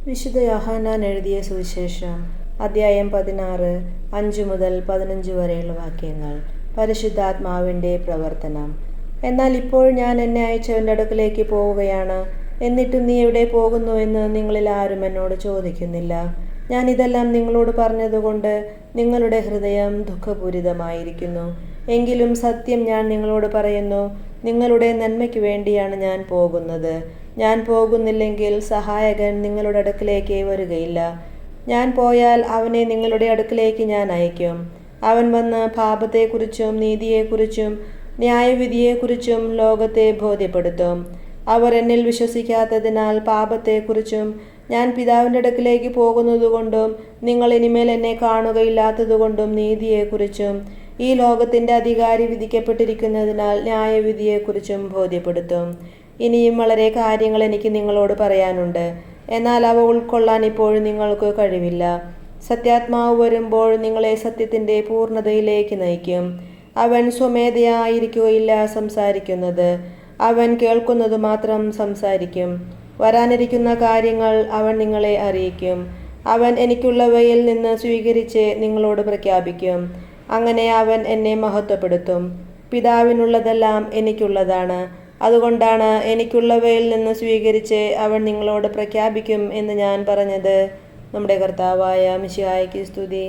വിശുദ്ധ യോഹന്നാൻ എഴുതിയ സുവിശേഷം അദ്ധ്യായം 16 5 മുതൽ 15 വരെയുള്ള വാക്യങ്ങൾ. പരിശുദ്ധാത്മാവിൻ്റെ പ്രവർത്തനം. എന്നാൽ ഇപ്പോൾ ഞാൻ എന്നെ അയച്ചവൻ്റെ അടുക്കലേക്ക് പോവുകയാണ്, എന്നിട്ടും നീ എവിടെ പോകുന്നുവെന്ന് നിങ്ങളിൽ ആരും എന്നോട് ചോദിക്കുന്നില്ല. ഞാൻ ഇതെല്ലാം നിങ്ങളോട് പറഞ്ഞതുകൊണ്ട് നിങ്ങളുടെ ഹൃദയം ദുഃഖപൂരിതമായിരിക്കുന്നു. എങ്കിലും സത്യം ഞാൻ നിങ്ങളോട് പറയുന്നു, നിങ്ങളുടെ നന്മയ്ക്ക് വേണ്ടിയാണ് ഞാൻ പോകുന്നത്. ഞാൻ പോകുന്നില്ലെങ്കിൽ സഹായകൻ നിങ്ങളുടെ അടുക്കലേക്ക് വരികയില്ല. ഞാൻ പോയാൽ അവനെ നിങ്ങളുടെ അടുക്കലേക്ക് ഞാൻ അയക്കും. അവൻ വന്ന് പാപത്തെക്കുറിച്ചും നീതിയെക്കുറിച്ചും ന്യായവിധിയെക്കുറിച്ചും ലോകത്തെ ബോധ്യപ്പെടുത്തും. അവർ എന്നിൽ വിശ്വസിക്കാത്തതിനാൽ പാപത്തെക്കുറിച്ചും ഞാൻ പിതാവിൻ്റെ അടുക്കലേക്ക് പോകുന്നതുകൊണ്ടും നിങ്ങൾ ഇനിമേൽ എന്നെ കാണുകയില്ലാത്തതുകൊണ്ടും നീതിയെക്കുറിച്ചും ഈ ലോകത്തിൻ്റെ അധികാരി വിധിക്കപ്പെട്ടിരിക്കുന്നതിനാൽ ന്യായവിധിയെക്കുറിച്ചും ബോധ്യപ്പെടുത്തും. ഇനിയും വളരെ കാര്യങ്ങൾ എനിക്ക് നിങ്ങളോട് പറയാനുണ്ട്, എന്നാൽ അവ ഉൾക്കൊള്ളാൻ ഇപ്പോഴും നിങ്ങൾക്ക് കഴിവില്ല. സത്യാത്മാവ് വരുമ്പോൾ നിങ്ങളെ സത്യത്തിൻ്റെ പൂർണ്ണതയിലേക്ക് നയിക്കും. അവൻ സ്വമേധയായിരിക്കുകയില്ല സംസാരിക്കുന്നത്, അവൻ കേൾക്കുന്നത് മാത്രം സംസാരിക്കും. വരാനിരിക്കുന്ന കാര്യങ്ങൾ അവൻ നിങ്ങളെ അറിയിക്കും. അവൻ എനിക്കുള്ളവയിൽ നിന്ന് സ്വീകരിച്ച് നിങ്ങളോട് പ്രഖ്യാപിക്കും. അങ്ങനെ അവൻ എന്നെ മഹത്വപ്പെടുത്തും. പിതാവിനുള്ളതെല്ലാം എനിക്കുള്ളതാണ്. അതുകൊണ്ടാണ് എനിക്കുള്ളവയിൽ നിന്ന് സ്വീകരിച്ച് അവൻ നിങ്ങളോട് പ്രഖ്യാപിക്കും എന്ന് ഞാൻ പറഞ്ഞത്. നമ്മുടെ കർത്താവായ മിശിഹായ്ക്ക് സ്തുതി.